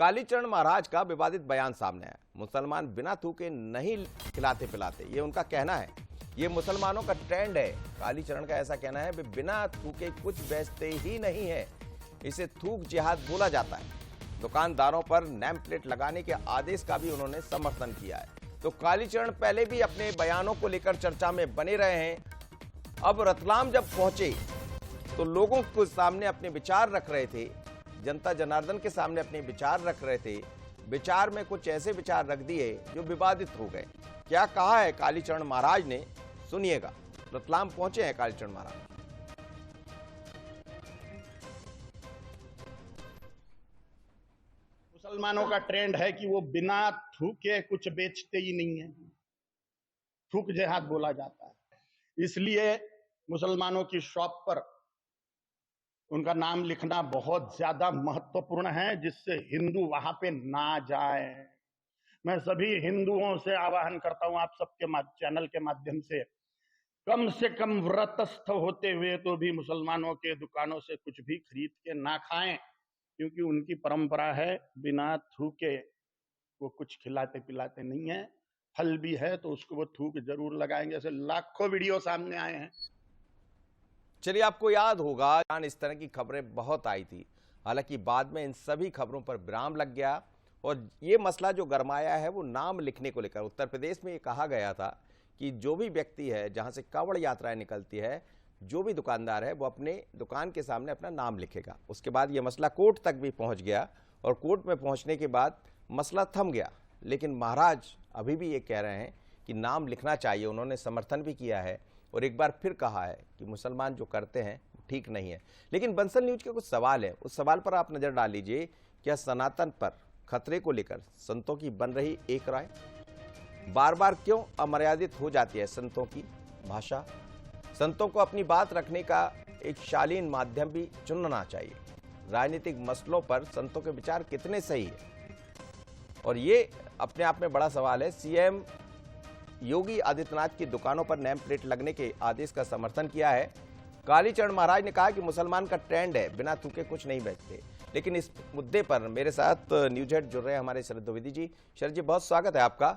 कालीचरण महाराज का विवादित बयान सामने आया। मुसलमान बिना थूके नहीं खिलाते पिलाते, ये उनका कहना है। ये मुसलमानों का ट्रेंड है। कालीचरण का ऐसा कहना है, वे बिना थूके कुछ बेचते ही नहीं है। इसे थूक जिहाद बोला जाता है। दुकानदारों पर नेम प्लेट लगाने के आदेश का भी उन्होंने समर्थन किया है। तो कालीचरण पहले भी अपने बयानों को लेकर चर्चा में बने रहे हैं। अब रतलाम जब पहुंचे तो लोगों के सामने अपने विचार रख रहे थे, जनता जनार्दन के सामने अपने विचार रख रहे थे। विचार में कुछ ऐसे विचार रख दिए जो विवादित हो गए। क्या कहा है कालीचरण महाराज ने, सुनिएगा। रतलाम पहुंचे हैं कालीचरण महाराज। मुसलमानों का ट्रेंड है कि वो बिना थूके कुछ बेचते ही नहीं है। थूक जिहाद बोला जाता है। इसलिए मुसलमानों की शॉप पर उनका नाम लिखना बहुत ज्यादा महत्वपूर्ण है, जिससे हिंदू वहां पे ना जाए। मैं सभी हिंदुओं से आह्वान करता हूं, आप सबके चैनल के माध्यम से कम व्रतस्थ होते हुए तो भी मुसलमानों के दुकानों से कुछ भी खरीद के ना खाएं, क्योंकि उनकी परंपरा है बिना थूके वो कुछ खिलाते पिलाते नहीं है। फल भी है तो उसको वो थूक जरूर लगाएंगे। ऐसे लाखों वीडियो सामने आए हैं। चलिए, आपको याद होगा इस तरह की खबरें बहुत आई थी। हालांकि बाद में इन सभी खबरों पर विराम लग गया और ये मसला जो गरमाया है वो नाम लिखने को लेकर। उत्तर प्रदेश में ये कहा गया था कि जो भी व्यक्ति है, जहां से कांवड़ यात्राएं निकलती है, जो भी दुकानदार है वो अपने दुकान के सामने अपना नाम लिखेगा। उसके बाद ये मसला कोर्ट तक भी पहुंच गया और कोर्ट में पहुंचने के बाद मसला थम गया। लेकिन महाराज अभी भी ये कह रहे हैं कि नाम लिखना चाहिए। उन्होंने समर्थन भी किया है और एक बार फिर कहा है कि मुसलमान जो करते हैं ठीक नहीं है। लेकिन बंसल न्यूज के कुछ सवाल है, उस सवाल पर आप नजर डाल लीजिए। क्या सनातन पर खतरे को लेकर संतों की बन रही एक राय? बार बार क्यों अमर्यादित हो जाती है संतों की भाषा? संतों को अपनी बात रखने का एक शालीन माध्यम भी चुनना चाहिए। राजनीतिक मसलों पर संतों के विचार कितने सही है? और ये अपने आप में बड़ा सवाल है। सीएम योगी आदित्यनाथ की दुकानों पर नेम प्लेट लगने के आदेश का समर्थन किया है। कालीचरण महाराज ने कहा कि मुसलमान का ट्रेंड है बिना थूके कुछ नहीं बेचते। लेकिन इस मुद्दे पर मेरे साथ न्यूज हेड जुड़ रहे हैं हमारे शरद द्विवेदी जी। शरद जी, बहुत स्वागत है आपका।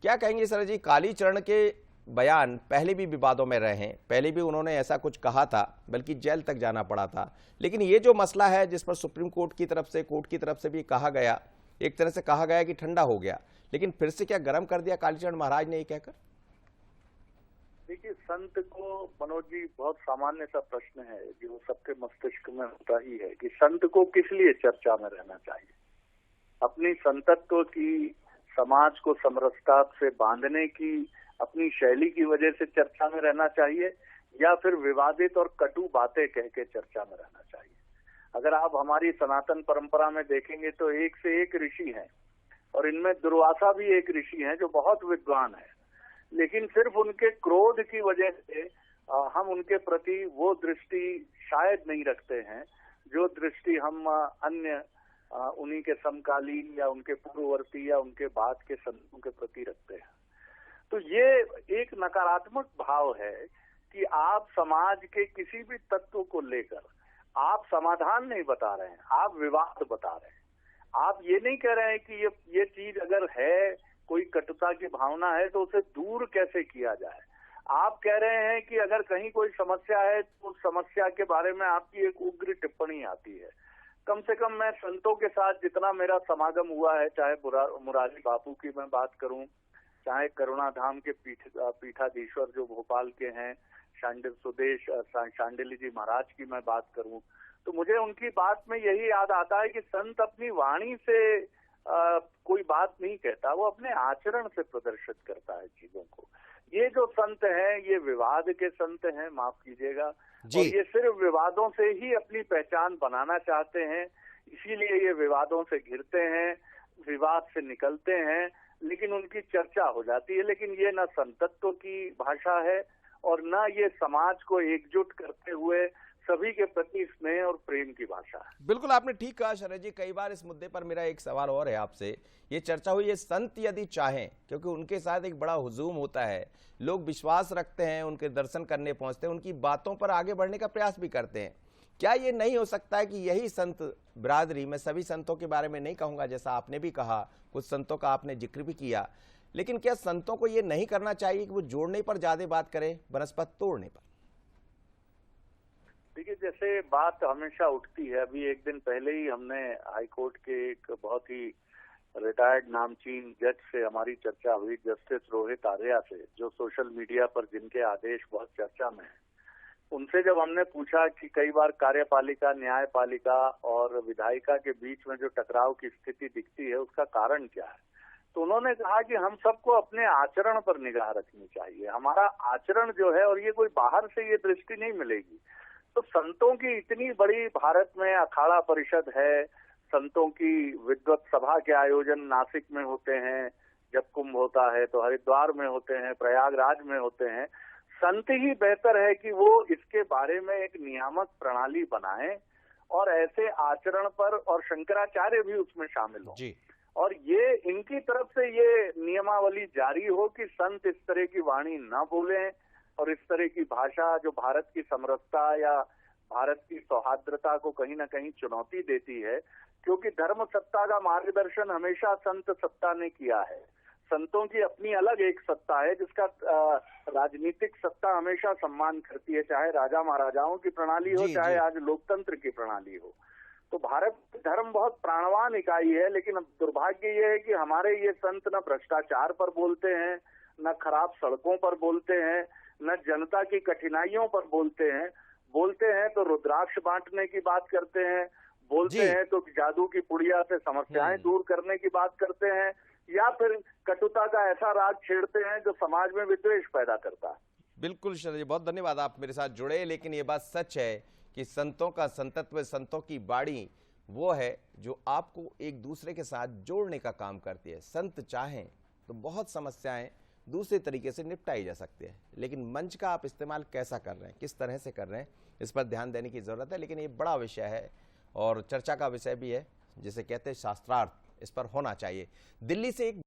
क्या कहेंगे शरद जी, कालीचरण के बयान पहले भी विवादों में रहे हैं, पहले भी उन्होंने ऐसा कुछ कहा था, बल्कि जेल तक जाना पड़ा था। लेकिन ये जो मसला है जिस पर सुप्रीम कोर्ट की तरफ से भी कहा गया, एक तरह से कहा गया कि ठंडा हो गया, लेकिन फिर से क्या गर्म कर दिया कालीचरण महाराज ने ये कहकर? देखिए, संत को मनोज जी बहुत सामान्य सा प्रश्न है जो सबके मस्तिष्क में होता ही है कि संत को किस लिए चर्चा में रहना चाहिए। अपनी संतत्व की, समाज को समरसता से बांधने की अपनी शैली की वजह से चर्चा में रहना चाहिए, या फिर विवादित और कटु बातें कह के चर्चा में रहना चाहिए। अगर आप हमारी सनातन परंपरा में देखेंगे तो एक से एक ऋषि हैं और इनमें दुर्वासा भी एक ऋषि हैं जो बहुत विद्वान है। लेकिन सिर्फ उनके क्रोध की वजह से हम उनके प्रति वो दृष्टि शायद नहीं रखते हैं जो दृष्टि हम अन्य उन्हीं के समकालीन या उनके पूर्ववर्ती या उनके बाद के संतों के प्रति रखते हैं। तो ये एक नकारात्मक भाव है कि आप समाज के किसी भी तत्व को लेकर आप समाधान नहीं बता रहे हैं, आप विवाद बता रहे हैं। आप ये नहीं कह रहे हैं कि ये चीज अगर है, कोई कटुता की भावना है तो उसे दूर कैसे किया जाए। आप कह रहे हैं कि अगर कहीं कोई समस्या है तो उस समस्या के बारे में आपकी एक उग्र टिप्पणी आती है। कम से कम मैं संतों के साथ जितना मेरा समागम हुआ है, चाहे मुरारी बापू की मैं बात करूं, चाहे करुणाधाम के पीठाधीश्वर जो भोपाल के हैं, शांडिल्य जी महाराज की मैं बात करूं, तो मुझे उनकी बात में यही याद आता है कि संत अपनी वाणी से कोई बात नहीं कहता, वो अपने आचरण से प्रदर्शित करता है चीजों को। ये जो संत हैं ये विवाद के संत हैं, माफ कीजिएगा, और ये सिर्फ विवादों से ही अपनी पहचान बनाना चाहते हैं। इसीलिए ये विवादों से घिरते हैं, विवाद से निकलते हैं, लेकिन उनकी चर्चा हो जाती है। लेकिन ये न संतत्व की भाषा है और न ये समाज को एकजुट करते हुए सभी के प्रति स्नेह और प्रेम की भाषा है। बिल्कुल, आपने ठीक कहा शरद जी। कई बार इस मुद्दे पर मेरा एक सवाल और है आपसे। ये चर्चा हुई, ये संत यदि चाहें, क्योंकि उनके साथ एक बड़ा हुजूम होता है, लोग विश्वास रखते हैं, उनके दर्शन करने पहुंचते हैं, उनकी बातों पर आगे बढ़ने का प्रयास भी करते हैं। क्या ये नहीं हो सकता है कि यही संत बिरादरी, मैं सभी संतों के बारे में नहीं कहूंगा, जैसा आपने भी कहा, कुछ संतों का आपने जिक्र भी किया, लेकिन क्या संतों को ये नहीं करना चाहिए कि वो जोड़ने पर ज्यादा बात करें बनस्पत तोड़ने पर? देखिए, जैसे बात हमेशा उठती है, अभी एक दिन पहले ही हमने हाईकोर्ट के एक बहुत ही रिटायर्ड नामचीन जज से हमारी चर्चा हुई, जस्टिस रोहित आर्या से, जो सोशल मीडिया पर जिनके आदेश बहुत चर्चा में है। उनसे जब हमने पूछा कि कई बार कार्यपालिका, न्यायपालिका और विधायिका के बीच में जो टकराव की स्थिति दिखती है, उसका कारण क्या है, तो उन्होंने कहा कि हम सबको अपने आचरण पर निगाह रखनी चाहिए। हमारा आचरण जो है, और ये कोई बाहर से ये दृष्टि नहीं मिलेगी। तो संतों की इतनी बड़ी भारत में अखाड़ा परिषद है, संतों की विद्वत सभा के आयोजन नासिक में होते हैं, जब कुंभ होता है तो हरिद्वार में होते हैं, प्रयागराज में होते हैं। संत ही बेहतर है कि वो इसके बारे में एक नियामक प्रणाली बनाएं और ऐसे आचरण पर, और शंकराचार्य भी उसमें शामिल हो जी। और ये इनकी तरफ से ये नियमावली जारी हो कि संत इस तरह की वाणी न बोलें और इस तरह की भाषा जो भारत की समरसता या भारत की सौहार्द्रता को कहीं ना कहीं चुनौती देती है, क्योंकि धर्म सत्ता का मार्गदर्शन हमेशा संत सत्ता ने किया है। संतों की अपनी अलग एक सत्ता है जिसका राजनीतिक सत्ता हमेशा सम्मान करती है, चाहे राजा महाराजाओं की प्रणाली हो, चाहे आज लोकतंत्र की प्रणाली हो। तो भारत धर्म बहुत प्राणवान इकाई है, लेकिन अब दुर्भाग्य ये है कि हमारे ये संत न भ्रष्टाचार पर बोलते हैं, न खराब सड़कों पर बोलते हैं, न जनता की कठिनाइयों पर बोलते हैं। बोलते हैं तो रुद्राक्ष बांटने की बात करते हैं, बोलते हैं तो जादू की पुड़िया से समस्याएं दूर करने की बात करते हैं, या फिर कटुता का ऐसा राग छेड़ते हैं जो समाज में विद्वेष पैदा करता है। बिल्कुल शरद जी, बहुत धन्यवाद आप मेरे साथ जुड़े। लेकिन ये बात सच है कि संतों का संतत्व, संतों की बाणी वो है जो आपको एक दूसरे के साथ जोड़ने का काम करती है। संत चाहें तो बहुत समस्याएं दूसरे तरीके से निपटाई जा सकती है, लेकिन मंच का आप इस्तेमाल कैसा कर रहे हैं, किस तरह से कर रहे हैं, इस पर ध्यान देने की जरूरत है। लेकिन ये बड़ा विषय है और चर्चा का विषय भी है, जिसे कहते हैं शास्त्रार्थ, इस पर होना चाहिए। दिल्ली से एक